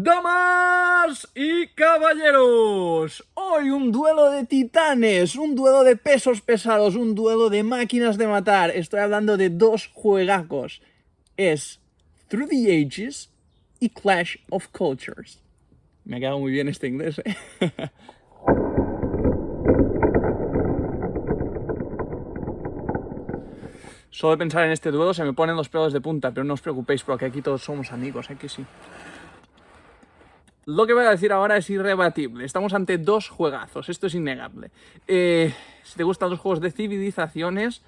Damas y caballeros, hoy un duelo de titanes, un duelo de pesos pesados, un duelo de máquinas de matar. Estoy hablando de dos juegacos. Es Through the Ages y Clash of Cultures. Me ha quedado muy bien este inglés, ¿eh? Solo de pensar en este duelo se me ponen los pelos de punta, pero no os preocupéis porque aquí todos somos amigos, ¿eh? Que sí. Lo que voy a decir ahora es irrebatible. Estamos ante dos juegazos, esto es innegable. Si te gustan los juegos de civilizaciones,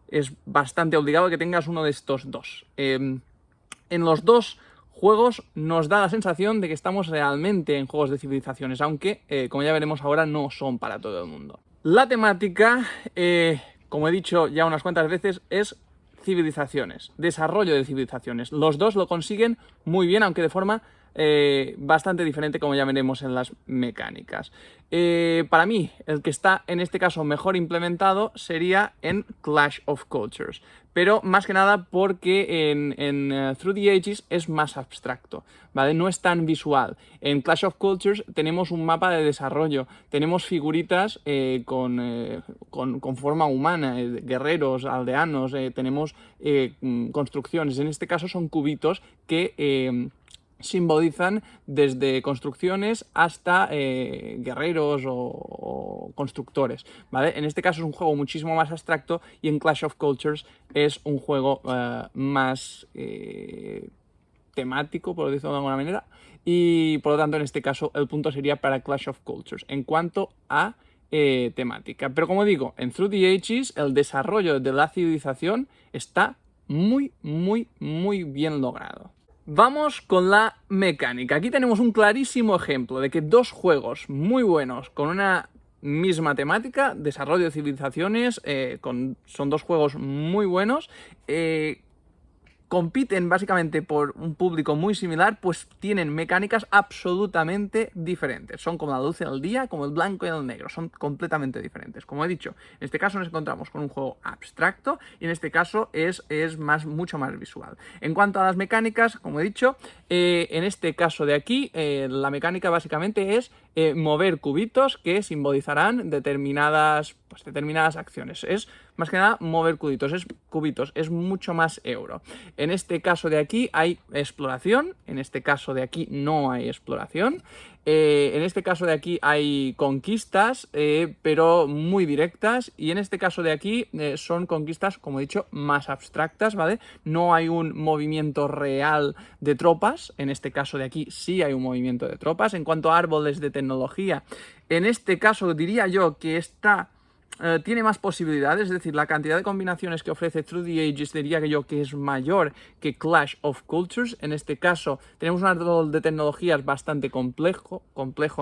es bastante obligado que tengas uno de estos dos. En los dos juegos nos da la sensación de que estamos realmente en juegos de civilizaciones, aunque, como ya veremos ahora, no son para todo el mundo. La temática, como he dicho ya unas cuantas veces, es civilizaciones, desarrollo de civilizaciones. Los dos lo consiguen muy bien, aunque de forma bastante diferente, como ya veremos en las mecánicas. Para mí, el que está en este caso mejor implementado sería en Clash of Cultures, pero más que nada porque en Through the Ages es más abstracto, ¿vale? No es tan visual. En Clash of Cultures tenemos un mapa de desarrollo, tenemos figuritas con forma humana, guerreros, aldeanos, tenemos construcciones. En este caso son cubitos que simbolizan desde construcciones hasta guerreros o constructores, ¿vale? En este caso es un juego muchísimo más abstracto y en Clash of Cultures es un juego más temático, por decirlo de alguna manera, y por lo tanto en este caso el punto sería para Clash of Cultures en cuanto a temática. Pero como digo, en Through the Ages el desarrollo de la civilización está muy bien logrado. Vamos con la mecánica. Aquí tenemos un clarísimo ejemplo de que dos juegos muy buenos con una misma temática, desarrollo de civilizaciones, son dos juegos muy buenos, compiten básicamente por un público muy similar, pues tienen mecánicas absolutamente diferentes. Son como la luz y el día, como el blanco y el negro, son completamente diferentes. Como he dicho, en este caso nos encontramos con un juego abstracto y en este caso es mucho más visual. En cuanto a las mecánicas, como he dicho, en este caso de aquí, la mecánica básicamente es mover cubitos que simbolizarán determinadas acciones. Es más que nada mover cubitos, es mucho más euro. En este caso de aquí hay exploración, en este caso de aquí no hay exploración. En este caso de aquí hay conquistas, pero muy directas, y en este caso de aquí son conquistas, como he dicho, más abstractas, ¿vale? No hay un movimiento real de tropas, en este caso de aquí sí hay un movimiento de tropas. En cuanto a árboles de tecnología, en este caso diría yo que tiene más posibilidades, es decir, la cantidad de combinaciones que ofrece Through the Ages diría que es mayor que Clash of Cultures. En este caso tenemos un árbol de tecnologías bastante complejo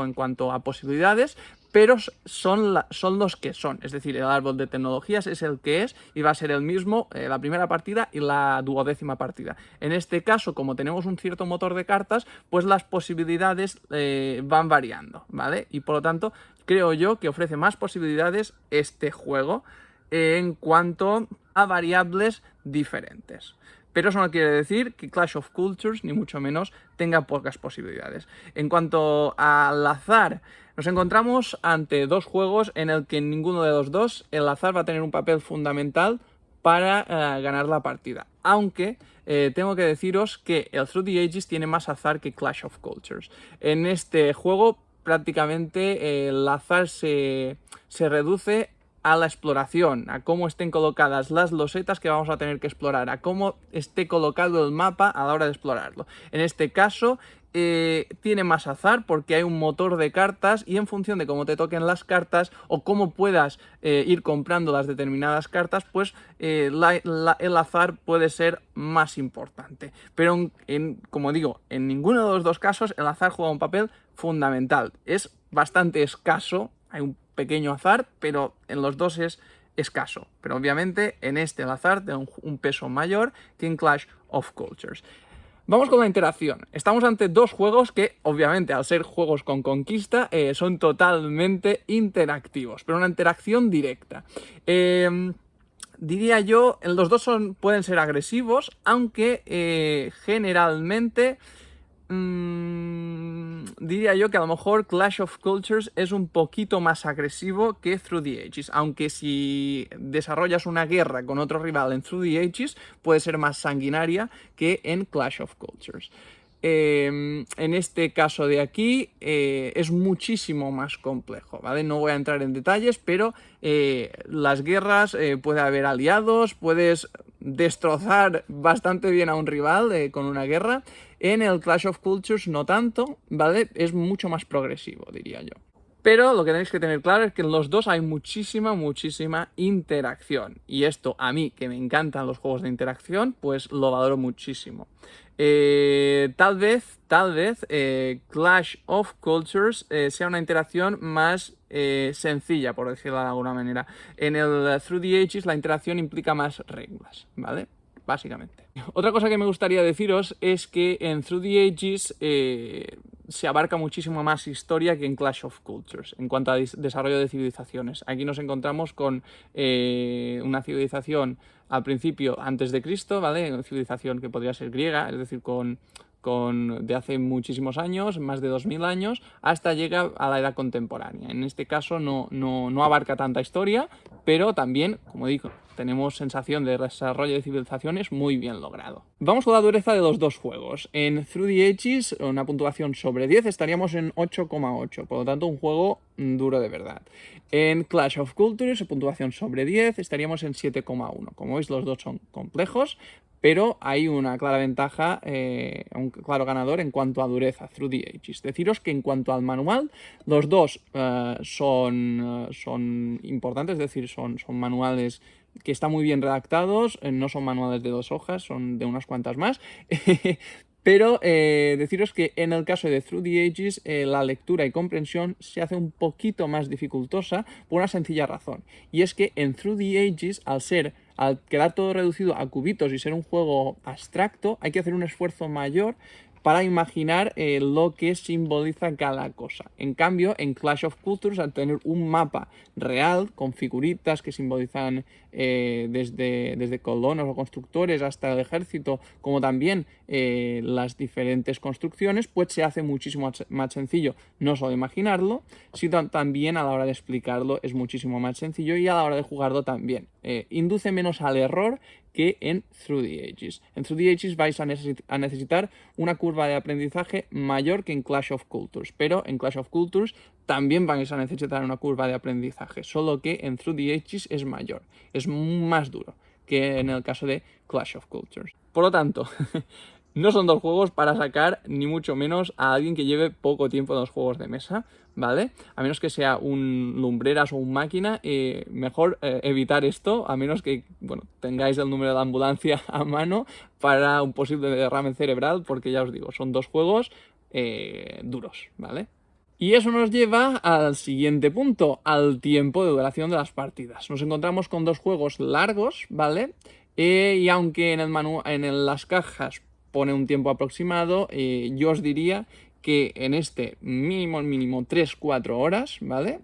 en cuanto a posibilidades, pero son los que son, es decir, el árbol de tecnologías es el que es y va a ser el mismo la primera partida y la 12ª partida. En este caso, como tenemos un cierto motor de cartas, pues las posibilidades van variando, ¿vale? Y por lo tanto, creo yo que ofrece más posibilidades este juego en cuanto a variables diferentes. Pero eso no quiere decir que Clash of Cultures, ni mucho menos, tenga pocas posibilidades. En cuanto al azar, nos encontramos ante dos juegos en el que en ninguno de los dos el azar va a tener un papel fundamental para ganar la partida. Aunque tengo que deciros que el Through the Ages tiene más azar que Clash of Cultures. En este juego prácticamente el azar se reduce a la exploración, a cómo estén colocadas las losetas que vamos a tener que explorar, a cómo esté colocado el mapa a la hora de explorarlo. En este caso tiene más azar porque hay un motor de cartas y en función de cómo te toquen las cartas o cómo puedas ir comprando las determinadas cartas, pues el azar puede ser más importante. Pero como digo, en ninguno de los dos casos el azar juega un papel fundamental. Es bastante escaso, hay un pequeño azar, pero en los dos es escaso. Pero obviamente en este el azar tiene un peso mayor que en Clash of Cultures. Vamos con la interacción. Estamos ante dos juegos que, obviamente, al ser juegos con conquista, son totalmente interactivos, pero una interacción directa. Diría yo, los dos pueden ser agresivos, aunque generalmente diría yo que a lo mejor Clash of Cultures es un poquito más agresivo que Through the Ages, aunque si desarrollas una guerra con otro rival en Through the Ages puede ser más sanguinaria que en Clash of Cultures. En este caso de aquí es muchísimo más complejo, ¿vale? No voy a entrar en detalles, pero las guerras, puede haber aliados, puedes destrozar bastante bien a un rival con una guerra. En el Clash of Cultures no tanto, ¿vale? Es mucho más progresivo, diría yo. Pero lo que tenéis que tener claro es que en los dos hay muchísima interacción. Y esto a mí, que me encantan los juegos de interacción, pues lo valoro muchísimo. Tal vez Clash of Cultures sea una interacción más sencilla, por decirlo de alguna manera. En el Through the Ages la interacción implica más reglas, ¿vale? Básicamente. Otra cosa que me gustaría deciros es que en Through the Ages se abarca muchísimo más historia que en Clash of Cultures en cuanto a desarrollo de civilizaciones. Aquí nos encontramos con una civilización al principio antes de Cristo, ¿vale? Una civilización que podría ser griega, es decir, de hace muchísimos años, más de 2000 años, hasta llega a la edad contemporánea. En este caso no abarca tanta historia, pero también, como digo, tenemos sensación de desarrollo de civilizaciones muy bien logrado. Vamos con la dureza de los dos juegos. En Through the Ages, una puntuación sobre 10, estaríamos en 8,8, por lo tanto un juego duro de verdad. En Clash of Cultures, puntuación sobre 10, estaríamos en 7,1. Como veis, los dos son complejos, pero hay una clara ventaja, un claro ganador en cuanto a dureza, Through the Ages. Deciros que en cuanto al manual, los dos son importantes, es decir, son manuales que están muy bien redactados, no son manuales de 2 hojas, son de unas cuantas más. Pero deciros que en el caso de Through the Ages la lectura y comprensión se hace un poquito más dificultosa por una sencilla razón. Y es que en Through the Ages, al quedar todo reducido a cubitos y ser un juego abstracto, hay que hacer un esfuerzo mayor para imaginar lo que simboliza cada cosa. En cambio, en Clash of Cultures, al tener un mapa real con figuritas que simbolizan desde colonos o constructores hasta el ejército, como también las diferentes construcciones, pues se hace muchísimo más sencillo no solo imaginarlo, sino también a la hora de explicarlo es muchísimo más sencillo, y a la hora de jugarlo también. Induce menos al error que en Through the Ages. En Through the Ages vais a necesitar una curva de aprendizaje mayor que en Clash of Cultures, pero en Clash of Cultures también vais a necesitar una curva de aprendizaje, solo que en Through the Ages es mayor, es más duro que en el caso de Clash of Cultures. Por lo tanto, no son dos juegos para sacar ni mucho menos a alguien que lleve poco tiempo en los juegos de mesa, ¿vale? A menos que sea un lumbreras o un máquina, mejor evitar esto, a menos que, bueno, tengáis el número de la ambulancia a mano para un posible derrame cerebral, porque ya os digo, son dos juegos duros, ¿vale? Y eso nos lleva al siguiente punto, al tiempo de duración de las partidas. Nos encontramos con dos juegos largos, ¿vale? Y aunque en las cajas pone un tiempo aproximado, yo os diría que en este mínimo 3-4 horas, ¿vale?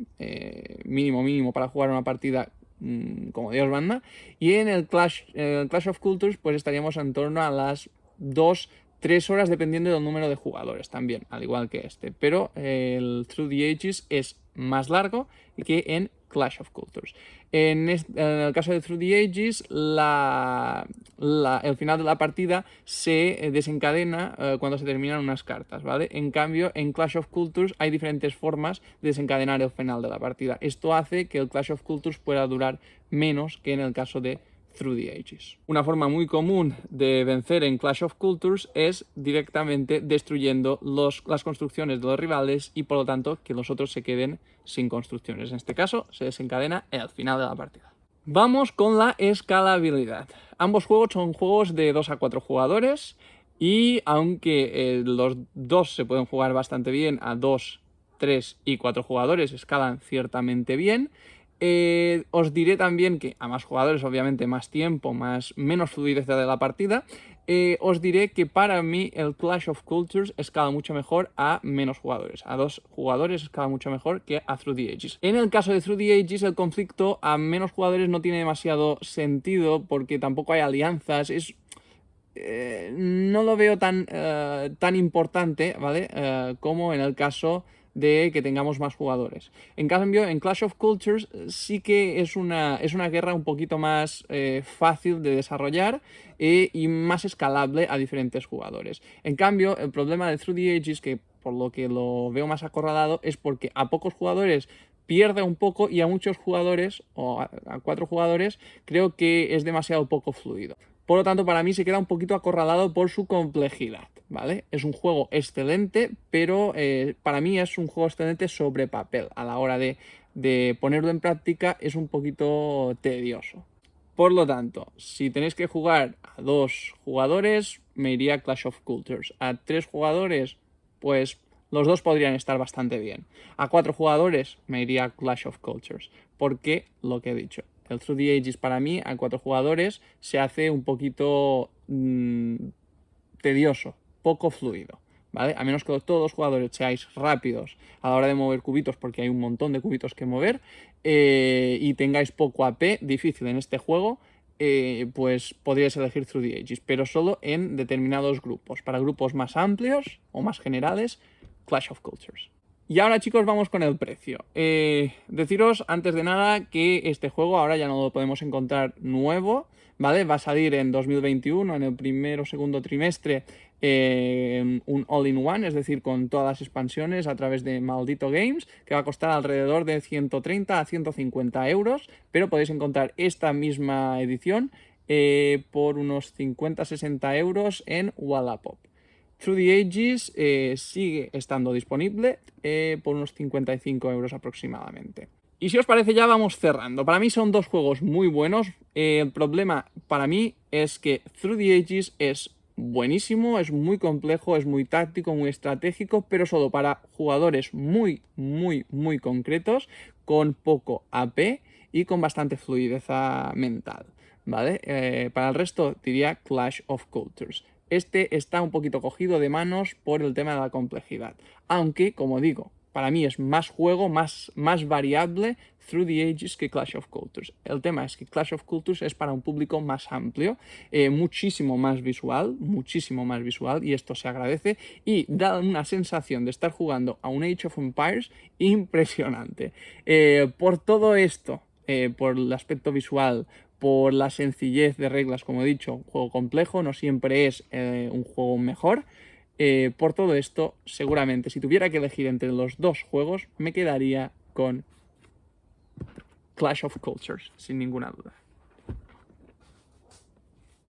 Mínimo para jugar una partida como Dios manda. Y en el Clash of Cultures pues estaríamos en torno a las 2-3 horas, dependiendo del número de jugadores también, al igual que este. Pero el Through the Ages es más largo que en Clash of Cultures. En el caso de Through the Ages, el final de la partida se desencadena cuando se terminan unas cartas, ¿vale? En cambio, en Clash of Cultures hay diferentes formas de desencadenar el final de la partida. Esto hace que el Clash of Cultures pueda durar menos que en el caso de Through the Ages. Una forma muy común de vencer en Clash of Cultures es directamente destruyendo las construcciones de los rivales, y por lo tanto que los otros se queden sin construcciones. En este caso se desencadena el final de la partida. Vamos con la escalabilidad. Ambos juegos son juegos de 2 a 4 jugadores, y aunque los dos se pueden jugar bastante bien a 2, 3 y 4 jugadores, escalan ciertamente bien. Os diré también que a más jugadores, obviamente más tiempo, menos fluidez de la partida. Os diré que para mí el Clash of Cultures escala mucho mejor a menos jugadores. A 2 jugadores escala mucho mejor que a Through the Ages. En el caso de Through the Ages, el conflicto a menos jugadores no tiene demasiado sentido porque tampoco hay alianzas. no lo veo tan importante, ¿vale? Como en el caso de que tengamos más jugadores. En cambio, en Clash of Cultures sí que es una guerra un poquito más fácil de desarrollar y más escalable a diferentes jugadores. En cambio, el problema de Through the Ages, que por lo que lo veo más acorralado, es porque a pocos jugadores pierde un poco y a muchos jugadores, o a 4 jugadores, creo que es demasiado poco fluido. Por lo tanto, para mí se queda un poquito acorralado por su complejidad, ¿vale? Es un juego excelente, pero para mí es un juego excelente sobre papel. A la hora de ponerlo en práctica es un poquito tedioso. Por lo tanto, si tenéis que jugar a 2 jugadores, me iría a Clash of Cultures. A 3 jugadores, pues los dos podrían estar bastante bien. A 4 jugadores, me iría a Clash of Cultures. Porque, lo que he dicho, el Through the Ages para mí, a 4 jugadores, se hace un poquito tedioso, poco fluido, ¿vale? A menos que todos los jugadores seáis rápidos a la hora de mover cubitos, porque hay un montón de cubitos que mover, y tengáis poco AP, difícil en este juego, pues podríais elegir Through the Ages, pero solo en determinados grupos. Para grupos más amplios o más generales, Clash of Cultures. Y ahora, chicos, vamos con el precio. Deciros antes de nada que este juego ahora ya no lo podemos encontrar nuevo, ¿vale? Va a salir en 2021, en el primer o segundo trimestre, un all-in-one, es decir, con todas las expansiones a través de Maldito Games, que va a costar alrededor de 130 a 150 euros, pero podéis encontrar esta misma edición por unos 50-60 euros en Wallapop. Through the Ages sigue estando disponible por unos 55 euros aproximadamente. Y si os parece ya vamos cerrando. Para mí son 2 juegos muy buenos. El problema para mí es que Through the Ages es buenísimo, es muy complejo, es muy táctico, muy estratégico, pero solo para jugadores muy concretos, con poco AP y con bastante fluidez mental, ¿vale? Para el resto diría Clash of Cultures. Este está un poquito cogido de manos por el tema de la complejidad. Aunque, como digo, para mí es más juego, más variable Through the Ages que Clash of Cultures. El tema es que Clash of Cultures es para un público más amplio, muchísimo más visual, y esto se agradece y da una sensación de estar jugando a un Age of Empires impresionante. Por todo esto, por el aspecto visual, por la sencillez de reglas, como he dicho, un juego complejo, no siempre es un juego mejor. Por todo esto, seguramente, si tuviera que elegir entre los 2 juegos, me quedaría con Clash of Cultures, sin ninguna duda.